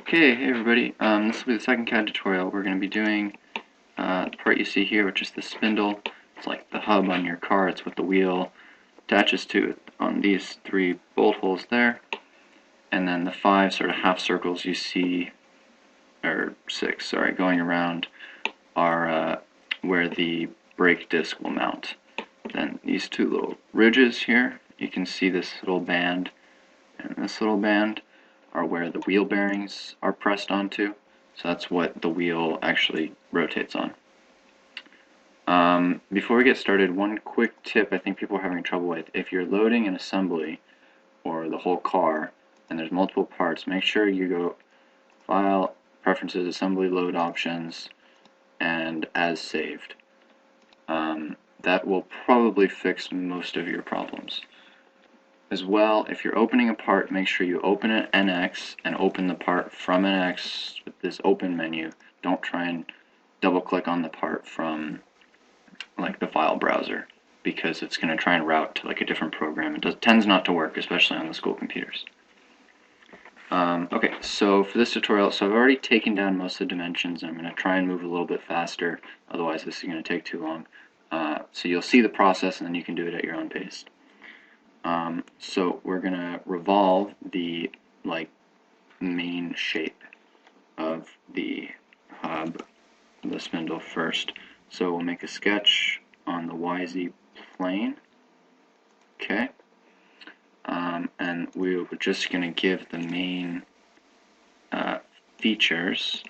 Okay, hey everybody. This will be the second CAD tutorial. We're going to be doing the part you see here, which is the spindle. It's like the hub on your car. It's what the wheel attaches to on these three bolt holes there. And then the five sort of half circles you see, or six, sorry, going around are where the brake disc will mount. Then these two little ridges here, you can see this little band and this little band are where the wheel bearings are pressed onto. So that's what the wheel actually rotates on. Before we get started, one quick tip I think people are having trouble with. If you're loading an assembly or the whole car and there's multiple parts, make sure you go File, Preferences, Assembly Load Options, and As Saved. That will probably fix most of your problems. As well, if you're opening a part, make sure you open it NX and open the part from NX with this open menu. Don't try and double click on the part from like the file browser, because it's going to try and route to like a different program. It tends not to work, especially on the school computers. Okay, so for this tutorial, I've already taken down most of the dimensions. I'm going to try and move a little bit faster, otherwise this is going to take too long. So you'll see the process and then you can do it at your own pace. So we're going to revolve the main shape of the hub, the spindle first. So we'll make a sketch on the YZ plane. Okay. And we're just going to give the main features,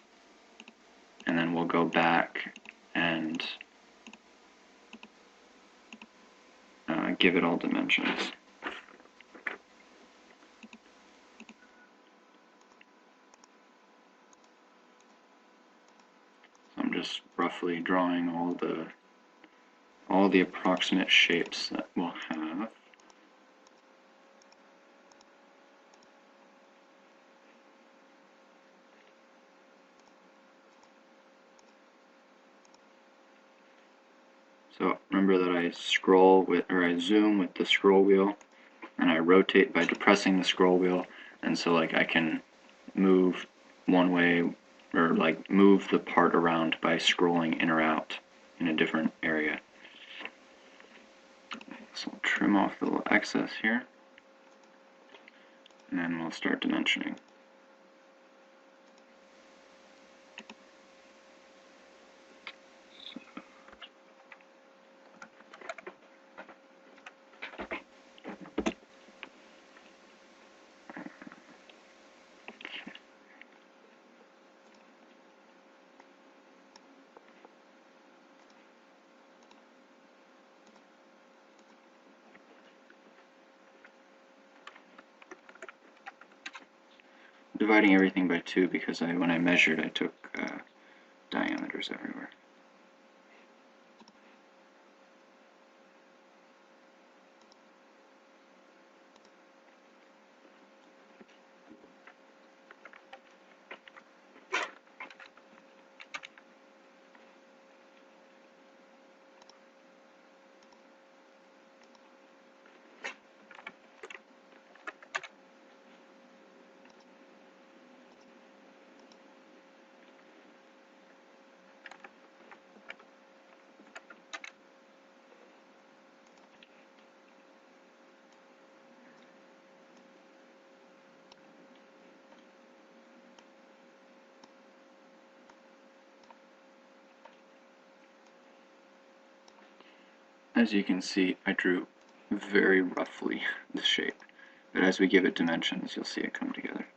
and then we'll go back and give it all dimensions. So I'm just roughly drawing all the approximate shapes that we'll have. So remember that I zoom with the scroll wheel, and I rotate by depressing the scroll wheel, and so I can move one way, or move the part around by scrolling in or out in a different area. So we'll trim off the little excess here, and then we'll start dimensioning. Dividing everything by 2 because when I measured, I took diameters everywhere. As you can see, I drew very roughly the shape, but as we give it dimensions, you'll see it come together.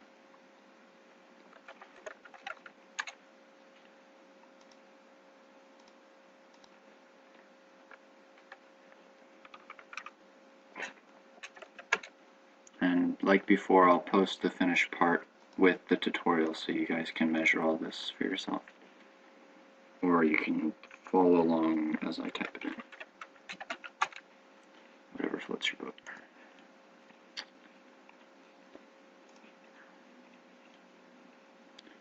And like before, I'll post the finished part with the tutorial so you guys can measure all this for yourself. Or you can follow along as I type it in. Whatever floats your boat.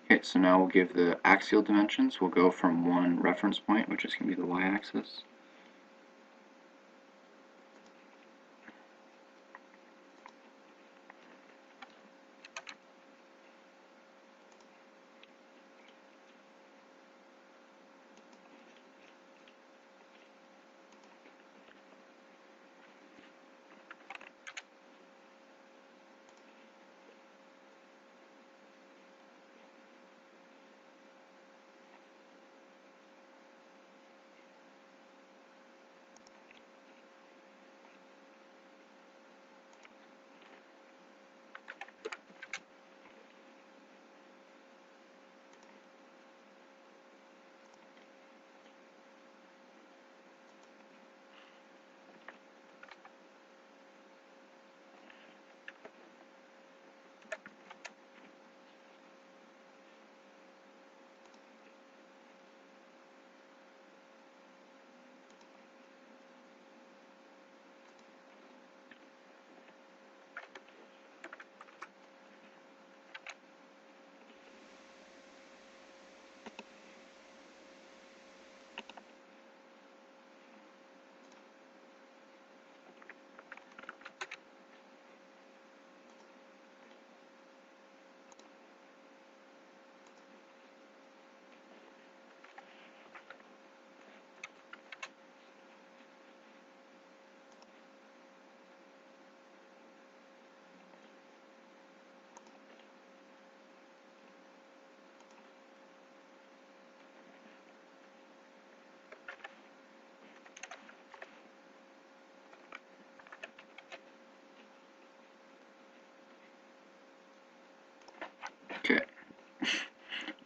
Okay, so now we'll give the axial dimensions. We'll go from one reference point, which is going to be the y-axis.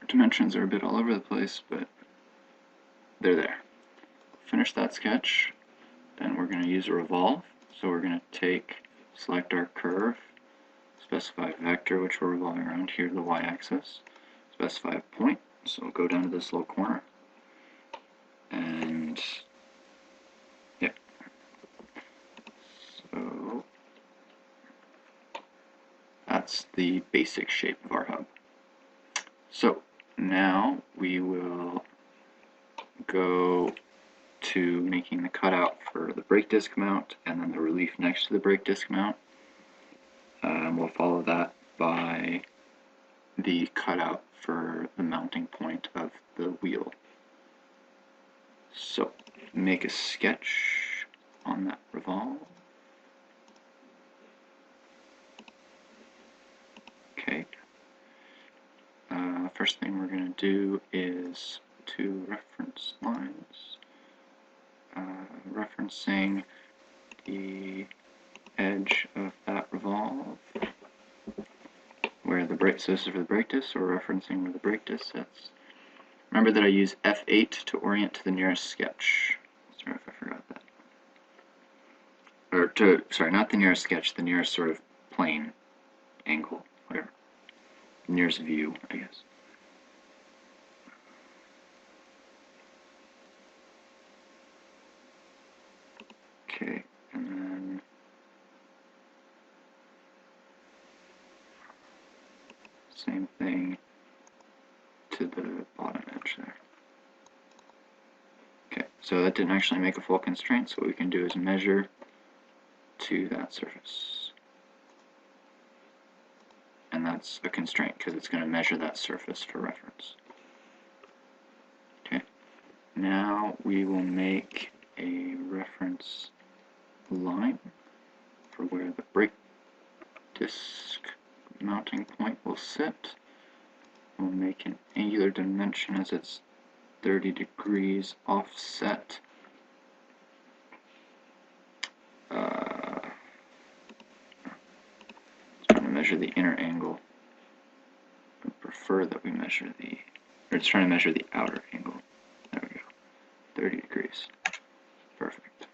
Dimensions are a bit all over the place, but they're there. Finish that sketch, then we're going to use a revolve. So we're going to select our curve, specify a vector which we're revolving around here, the y-axis, specify a point, so we'll go down to this little corner, and yep. So that's the basic shape of our hub. So now we will go to making the cutout for the brake disc mount and then the relief next to the brake disc mount. We'll follow that by the cutout for the mounting point of the wheel. So make a sketch on that revolve. Okay. First thing we're going to do is two reference lines, referencing the edge of that revolve, where the brake, so this is for the brake disc, so we're referencing where the brake disc sits. Remember that I use F8 to orient to the nearest sketch. Sorry if I forgot that. Or sorry, not the nearest sketch, the nearest sort of plane, angle, whatever. Nearest view, I guess. Okay, and then same thing to the bottom edge there. Okay, so that didn't actually make a full constraint, so what we can do is measure to that surface. And that's a constraint because it's going to measure that surface for reference. Okay, now we will make a reference line for where the brake disc mounting point will sit. We'll make an angular dimension as it's 30 degrees offset. It's trying to measure the inner angle. I prefer that we measure it's trying to measure the outer angle. There we go. 30 degrees. Perfect.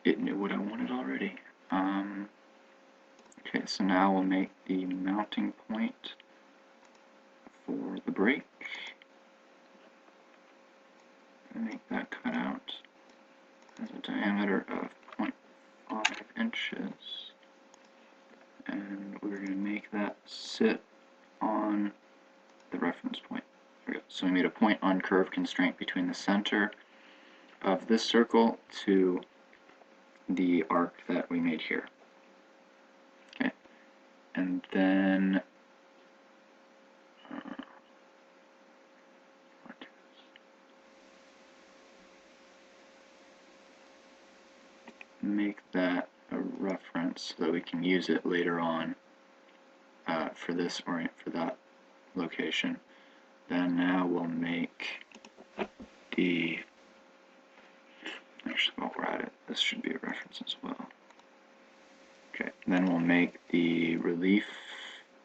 It knew what I wanted already. Okay, so now we'll make the mounting point for the brake. Make that cut out as a diameter of 0.5 inches. And we're going to make that sit on the reference point. There we go. So we made a point on curve constraint between the center of this circle to the arc that we made here. Okay, and then make that a reference so that we can use it later on for that location. Then now we'll make the, actually while we're at it, this should be a reference as well. Okay, then we'll make the relief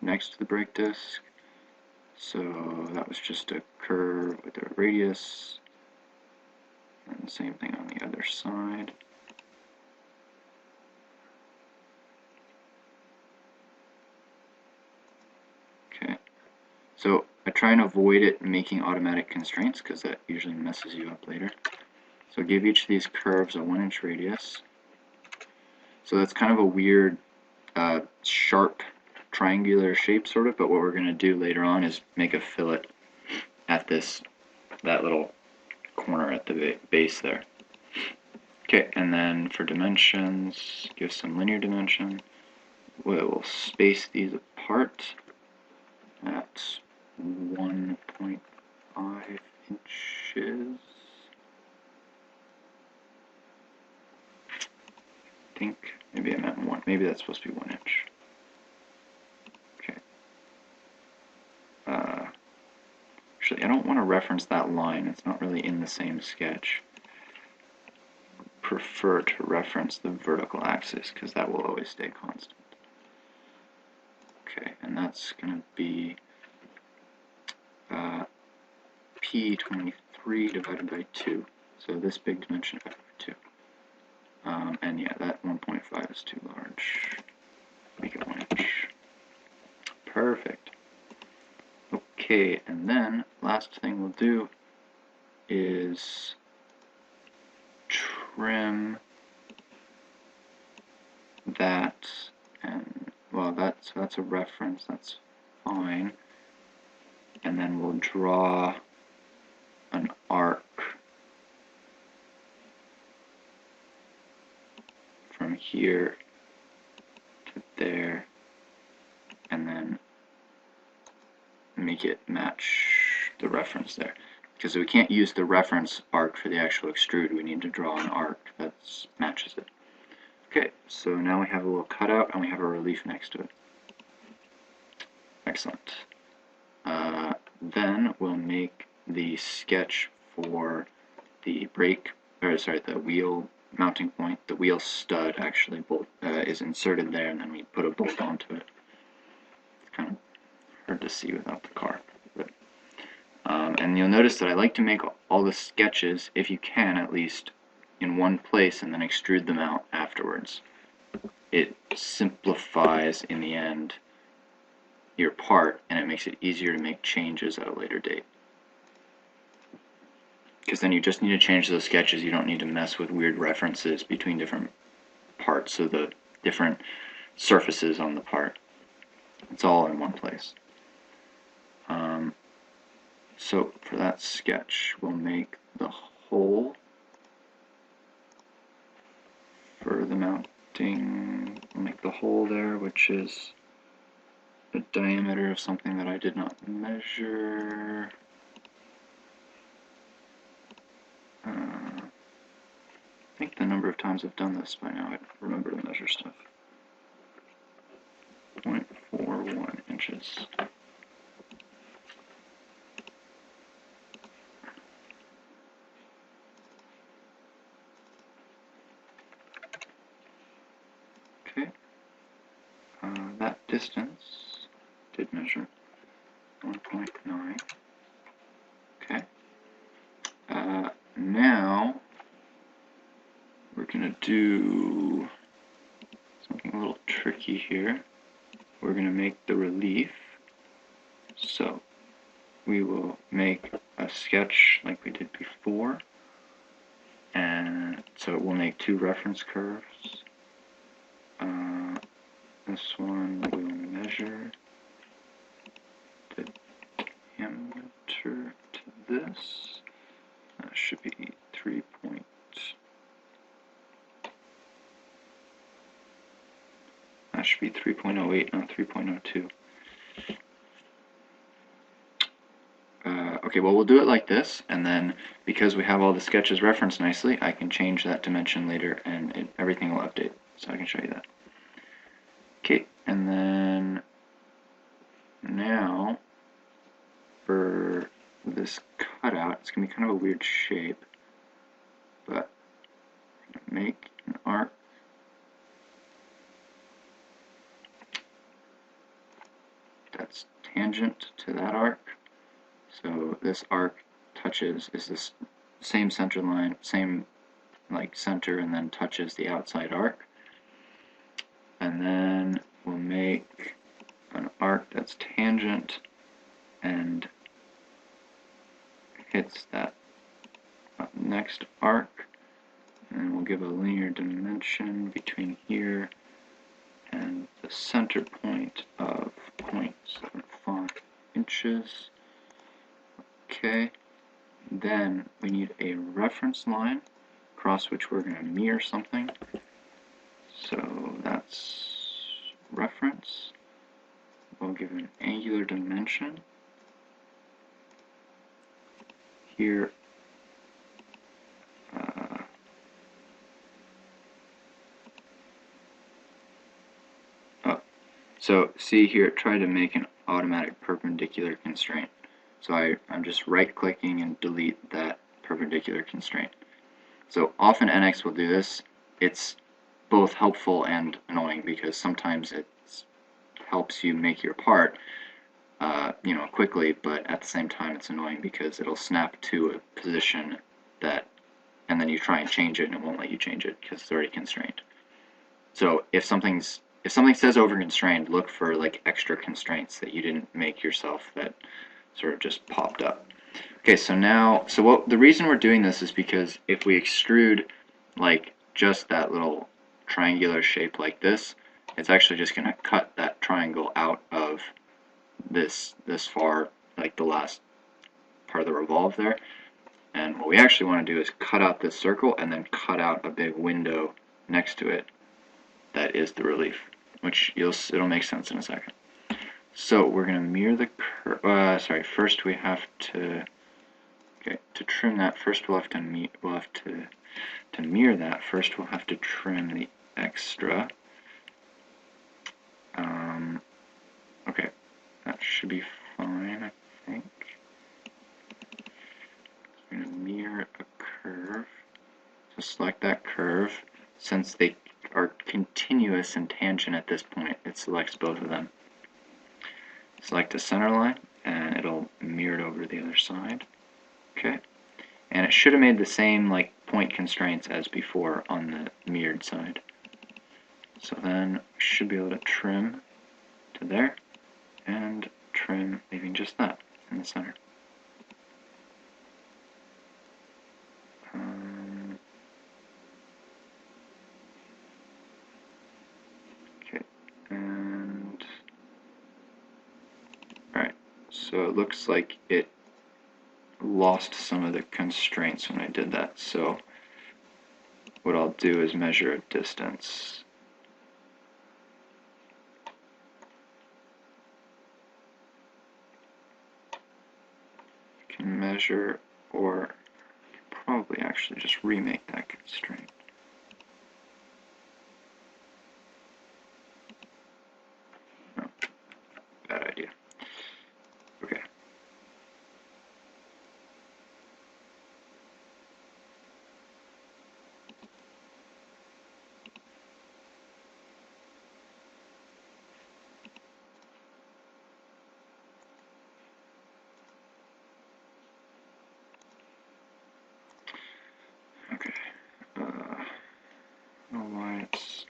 next to the brake disc. So that was just a curve with a radius, and the same thing on the other side. Okay, so I try and avoid it making automatic constraints because that usually messes you up later. So give each of these curves a 1-inch radius. So that's kind of a weird, sharp, triangular shape sort of, but what we're going to do later on is make a fillet at that little corner at the base there. Okay, and then for dimensions, give some linear dimension. We'll space these apart at 1.5 inches. I think maybe I meant 1. Maybe that's supposed to be 1 inch. Okay. Actually, I don't want to reference that line. It's not really in the same sketch. Prefer to reference the vertical axis because that will always stay constant. that's going to be P23 divided by 2. So this big dimension divided by 2. And yeah, that 1.5 is too large. Make it 1 inch. Perfect. Okay, and then last thing we'll do is trim that, and well, that's a reference, that's fine. And then we'll draw an arc from here to there, and then make it match the reference there. Because we can't use the reference arc for the actual extrude, we need to draw an arc that matches it. Okay, so now we have a little cutout and we have a relief next to it. Excellent. Then we'll make the sketch for the the wheel mounting point. The wheel stud actually is inserted there, and then we put a bolt onto it. It's kind of hard to see without the car. But, and you'll notice that I like to make all the sketches, if you can at least, in one place and then extrude them out afterwards. It simplifies, in the end, your part, and it makes it easier to make changes at a later date. Because then you just need to change those sketches, you don't need to mess with weird references between different parts of the different surfaces on the part. It's all in one place. So for that sketch, we'll make the hole for the mounting. We'll make the hole there, which is the diameter of something that I did not measure. I think the number of times I've done this by now, I remember to measure stuff. 0.41 inches. Okay. That distance did measure 1.9. Okay. Now we're going to do something a little tricky here. We're going to make the relief. So we will make a sketch like we did before. And so we'll make two reference curves. This one we'll measure the diameter to this. That should be 3 point. That should be 3.08, not 3.02. Okay, well, we'll do it like this, and then because we have all the sketches referenced nicely, I can change that dimension later, and everything will update. So I can show you that. Okay, and then now for this cutout, it's going to be kind of a weird shape, but I'm going to make an arc that's tangent to that arc. So this arc is this same center line, same like center, and then touches the outside arc. And then we'll make an arc that's tangent and hits that next arc. And we'll give a linear dimension between here and the center point of 0.75 inches. Okay, then we need a reference line across which we're going to mirror something. So that's reference. We'll give an angular dimension. Here, so see here, it tried to make an automatic perpendicular constraint. So I'm just right-clicking and delete that perpendicular constraint. So often NX will do this. It's both helpful and annoying because sometimes it's helps you make your part, you know, quickly, but at the same time it's annoying because it'll snap to a position that, and then you try and change it and it won't let you change it because it's already constrained. So if something says over constrained, look for like extra constraints that you didn't make yourself that sort of just popped up. Okay, so now, the reason we're doing this is because if we extrude like just that little triangular shape like this, it's actually just going to cut that triangle out of this far, like the last part of the revolve there. And what we actually want to do is cut out this circle and then cut out a big window next to it that is the relief, which it'll make sense in a second. So we're going to mirror the curve. First we have to, to trim that. First we'll have to mirror that. First we'll have to trim the extra. Okay, that should be fine, I think. I'm going to mirror a curve. So select that curve. Since they are continuous and tangent at this point, it selects both of them. Select a center line, and it'll mirror it over to the other side. Okay, and it should have made the same like point constraints as before on the mirrored side. So then we should be able to trim to there, and trim leaving just that in the center. Okay, and alright, so it looks like it lost some of the constraints when I did that, so what I'll do is measure a distance. You can measure, or probably actually just remake that constraint. No, bad idea. Okay. Okay. I don't know why it's...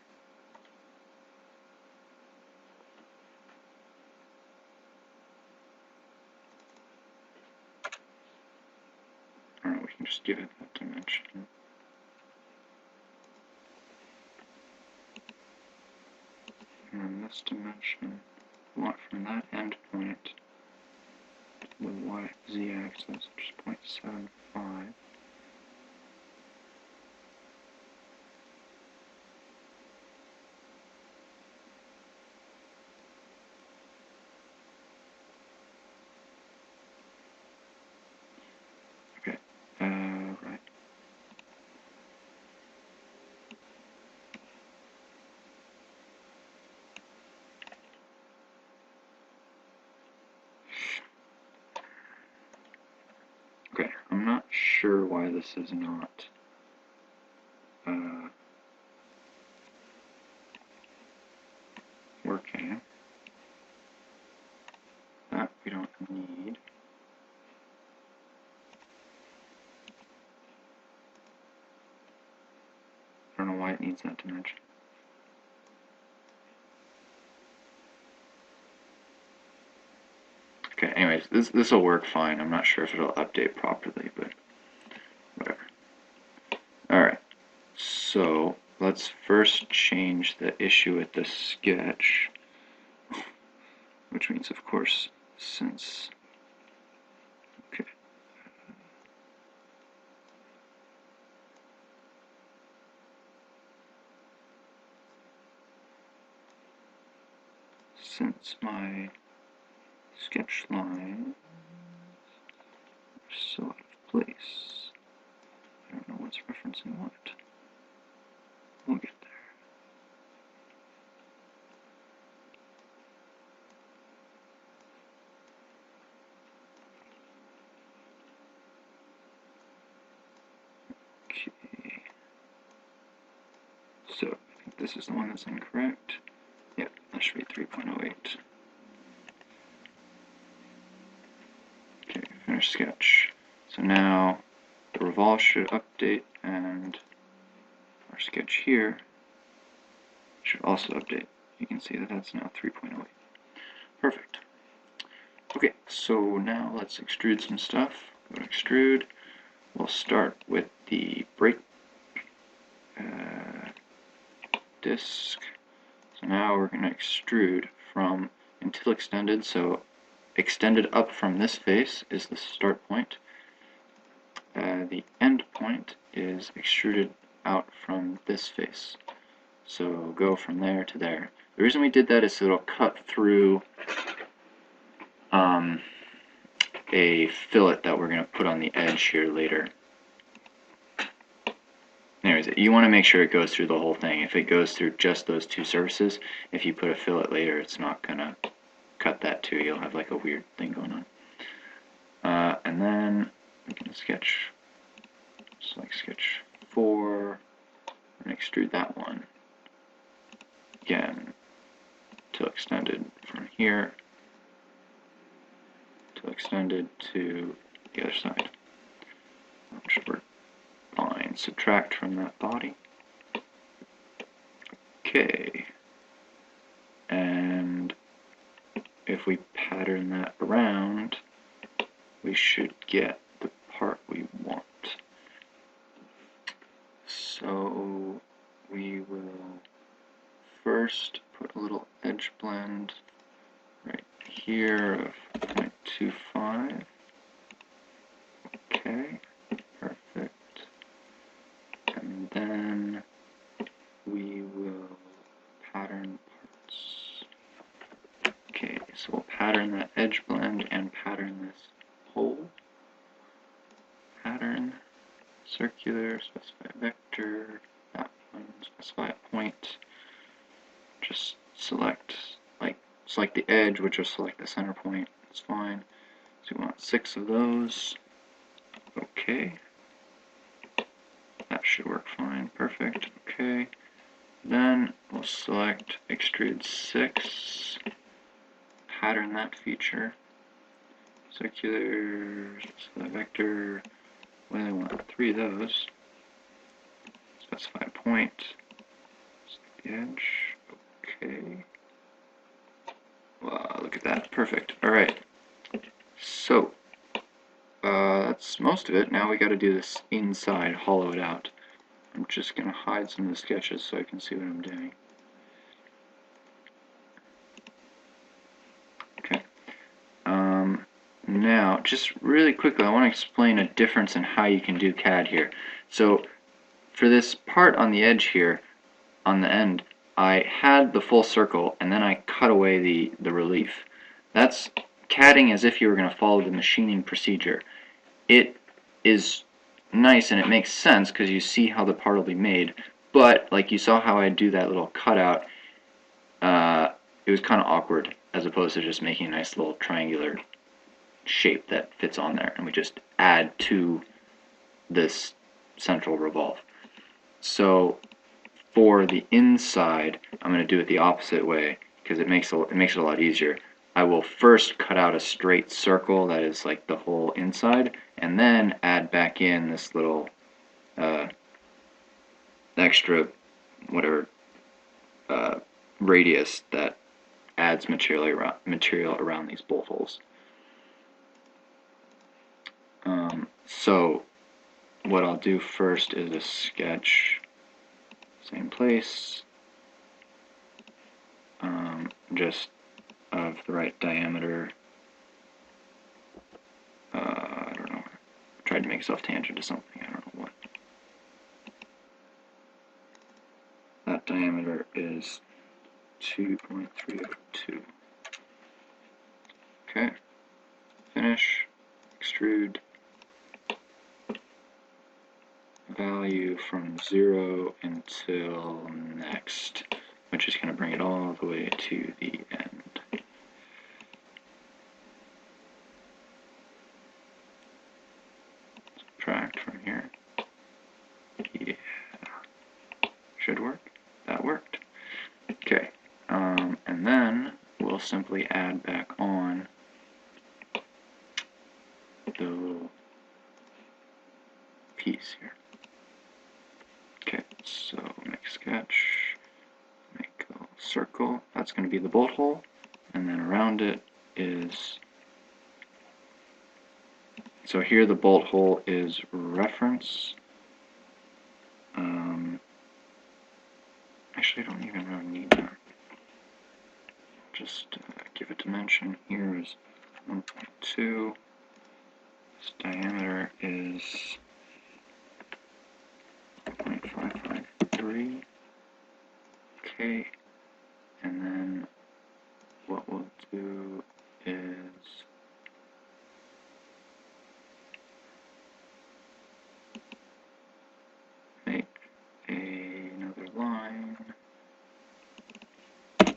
Alright, we can just give it that dimension. And this dimension, we want from that end point to the z-axis, which is 0.75. Okay, right. Okay, I'm not sure why this is not working. That we don't need. I don't know why it needs that dimension. Okay, anyways, this will work fine. I'm not sure if it'll update properly, but whatever. Alright, so let's first change the issue with the sketch, which means, of course, since... Okay. Since my sketch lines are so out of place, I don't know what's referencing what. We'll get there. Okay. So, I think this is the one that's incorrect. Yep, That should be 3.08. Okay, finish sketch. So now the revolve should update, and our sketch here should also update. You can see that that's now 3.08. Perfect. Okay, so now let's extrude some stuff. Go to extrude. We'll start with the break disc. So now we're going to extrude from until extended. So extended up from this face is the start point. The end point is extruded out from this face. So go from there to there. The reason we did that is so it'll cut through a fillet that we're going to put on the edge here later. Anyways, you want to make sure it goes through the whole thing. If it goes through just those two surfaces, if you put a fillet later, it's not going to cut that too. You'll have like a weird thing going on. And then we can sketch, select sketch 4, and extrude that one. Again, till extended from here, till extended to the other side. That should work fine. Subtract from that body. Okay. And if we pattern that around, we should get the part we want. So we will first put a little edge blend right here of 0.25. Okay, perfect. And then we will pattern parts. Okay, so we'll pattern that edge blend and pattern this hole. Pattern, circular, specify a vector, that one, specify a point. Just select the edge, which will select the center point. It's fine. So we want 6 of those. Okay. That should work fine. Perfect. Okay. Then we'll select extrude 6. Pattern that feature. Circular, specify vector. What do I want? 3 of those. Specify a point. Select the edge. Okay. Wow, look at that. Perfect. Alright. So, that's most of it. Now we gotta do this inside, hollow it out. I'm just gonna hide some of the sketches so I can see what I'm doing. Okay. Now, just really quickly, I want to explain a difference in how you can do CAD here. So, for this part on the edge here, on the end, I had the full circle and then I cut away the relief. That's CADing as if you were going to follow the machining procedure. It is nice and it makes sense because you see how the part will be made, but like you saw how I do that little cutout, it was kind of awkward as opposed to just making a nice little triangular shape that fits on there, and we just add to this central revolve. So for the inside, I'm going to do it the opposite way because it makes it a lot easier. I will first cut out a straight circle that is like the whole inside, and then add back in this little extra whatever radius that adds material around these bolt holes. So what I'll do first is a sketch, same place, just of the right diameter. I don't know. I tried to make self-tangent to something. I don't know what. That diameter is 2.302. Okay. Finish. Extrude. Value from 0 until next, which is going to bring it all the way to the end. Subtract from here. Yeah. Should work. That worked. Okay. And then we'll simply add back on the little piece here. Okay, so make sketch, make a little circle. That's going to be the bolt hole, and then around it is, so here the bolt hole is reference. Actually, I don't even really need that. Just give a dimension. Here is 1.2. This diameter is 0.553. Okay, and then what we'll do is make another line.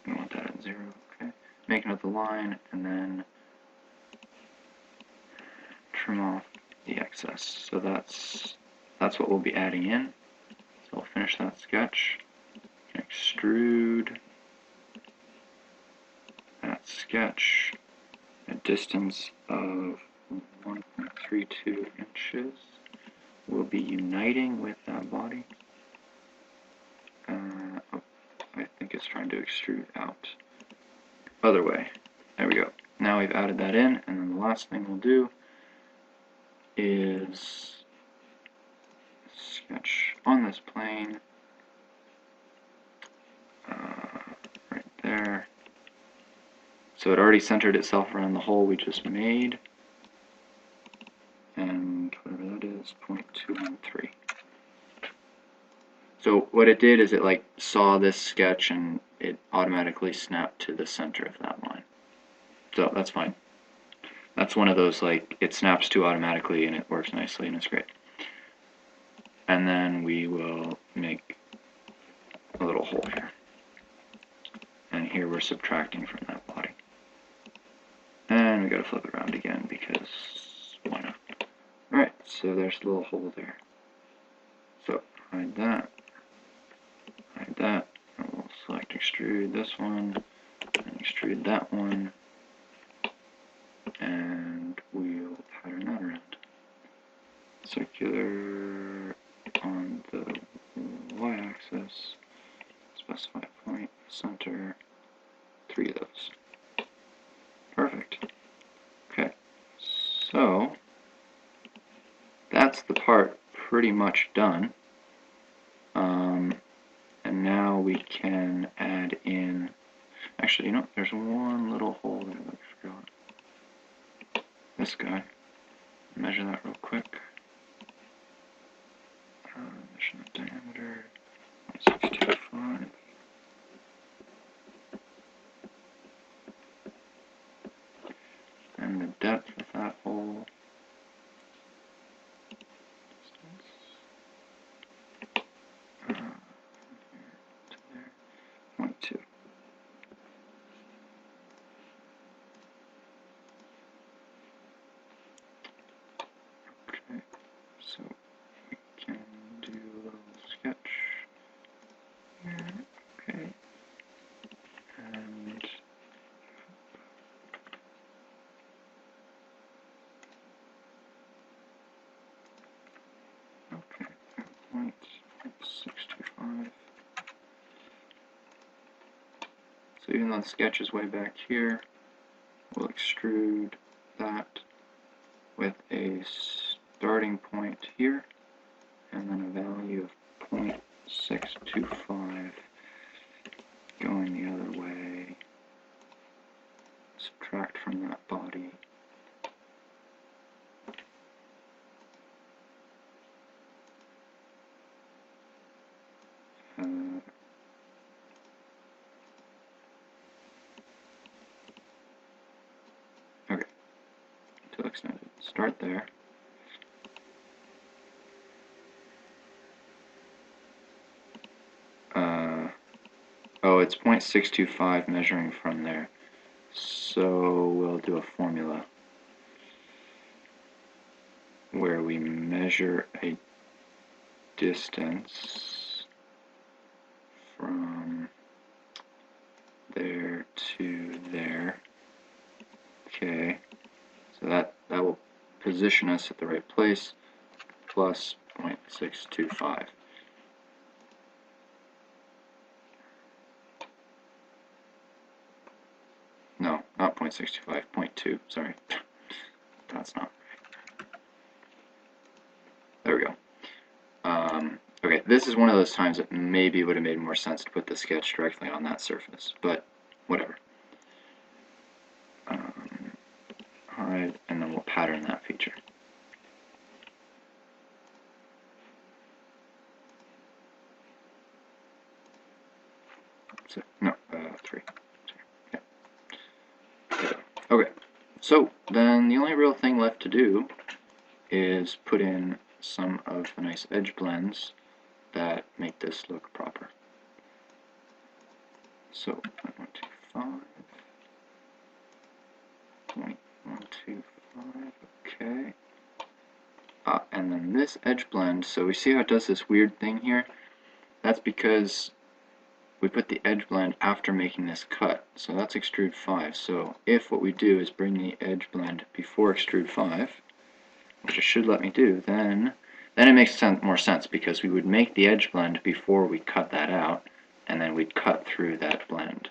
We want that at 0. Okay, make another line and then trim off the excess. So that's what we'll be adding in. So I'll finish that sketch. Extrude that sketch at a distance of 1.32 inches. We'll be uniting with that body. I think it's trying to extrude out. Other way. There we go. Now we've added that in, and then the last thing we'll do is sketch on this plane right there. So it already centered itself around the hole we just made, and whatever that is, 0.213. So what it did is it like saw this sketch and it automatically snapped to the center of that line. So that's fine. That's one of those, like, it snaps to automatically and it works nicely and it's great. And then we will make a little hole here. And here we're subtracting from that body. And we gotta flip it around again because why not? Alright, so there's a little hole there. So hide that, and we'll select extrude this one, and extrude that one, and we'll pattern that around. Circular on the y-axis, specify point, center, 3 of those. Perfect. Okay, so that's the part pretty much done. And now we can add in, actually, you know, there's one little hole there that I forgot. This guy. Measure that real quick. Measure the diameter, 0.625. And the depth of that hole. Here to there, 0.2. Okay, so we can do a little sketch here. Okay, and okay, 0.625. So even though the sketch is way back here, we'll extrude that with a starting point here, and then a value of 0.625 going the other way. Subtract from that body. Okay, until extended. Start there. Oh, it's 0.625 measuring from there. So we'll do a formula where we measure a distance from there to there. position us at the right place, plus 0.625. No, not 0.625, 0.2, sorry. That's not right. There we go. Okay, this is one of those times that maybe would have made more sense to put the sketch directly on that surface, but whatever. Alright, and then we'll pattern that feature. So, no, 3. Yeah. Okay, so then the only real thing left to do is put in some of the nice edge blends that make this look proper. So 0.125, okay. And then this edge blend, so we see how it does this weird thing here? That's because we put the edge blend after making this cut. So that's extrude 5. So if what we do is bring the edge blend before extrude 5, which it should let me do, then it makes more sense, because we would make the edge blend before we cut that out, and then we'd cut through that blend.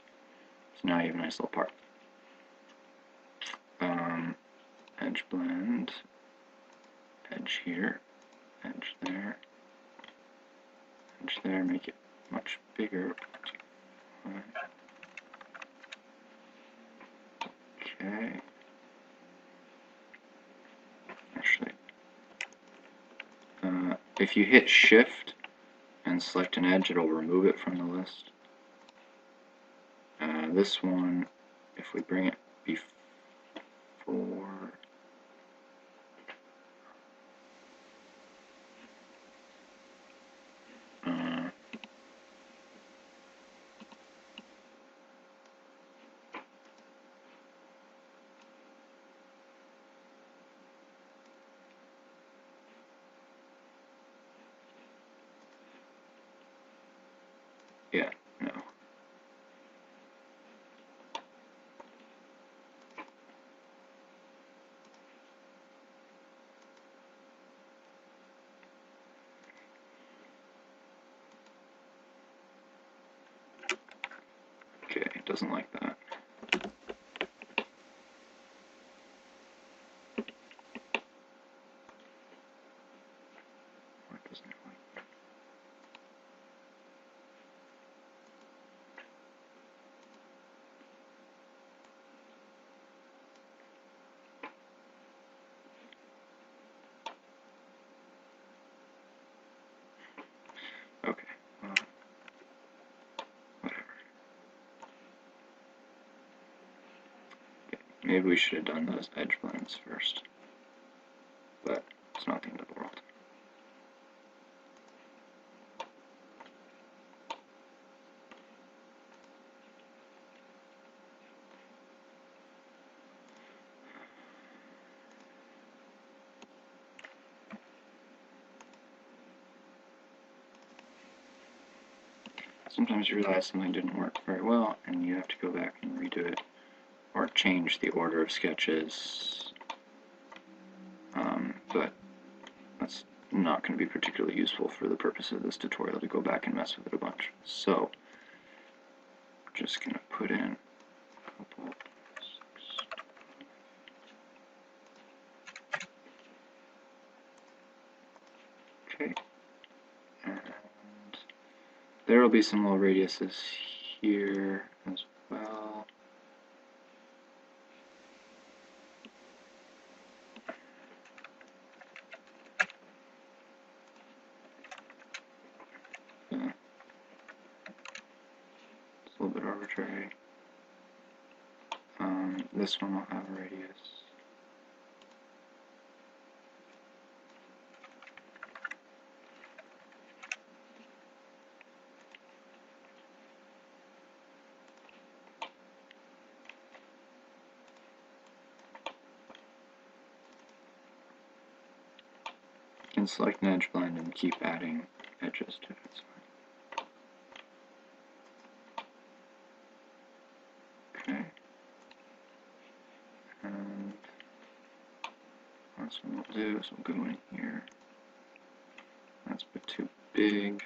So now you have a nice little part. Edge blend, edge here, edge there, make it much bigger. Okay. Actually, if you hit Shift and select an edge, it'll remove it from the list. This one, if we bring it before, yeah, no. Okay, it doesn't like that. What doesn't it like? Okay, whatever. Okay, maybe we should have done those edge blends first, but it's not the end of the world. Sometimes you realize something didn't work very well, and you have to go back and redo it, or change the order of sketches, but that's not going to be particularly useful for the purpose of this tutorial to go back and mess with it a bunch. So, I'm just going to put in a couple. Okay, and there will be some little radiuses here as well. It's a little bit arbitrary. This one will have a radius. You can select an edge blend and keep adding edges to it. It's fine. Okay. And So what we'll do is we'll go in here. That's a bit too big.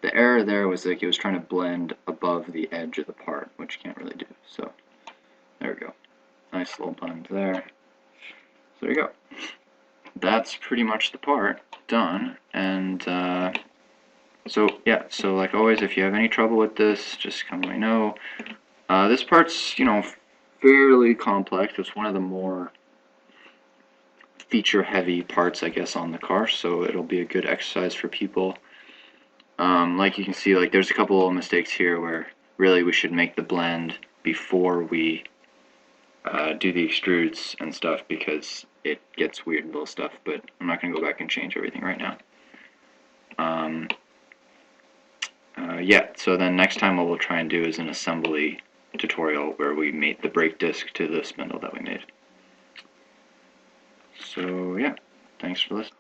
The error there was like it was trying to blend above the edge of the part, which you can't really do. So there we go. Nice little blend there. So there you go. That's pretty much the part done. And so yeah, so like always, if you have any trouble with this, just come let me know. This part's, you know, fairly complex. It's one of the more feature-heavy parts, I guess, on the car, so it'll be a good exercise for people. Like you can see, like there's a couple little mistakes here where really we should make the blend before we do the extrudes and stuff, because it gets weird little stuff, but I'm not going to go back and change everything right now. Yeah, so then next time what we'll try and do is an assembly tutorial where we mate the brake disc to the spindle that we made. So yeah, thanks for listening.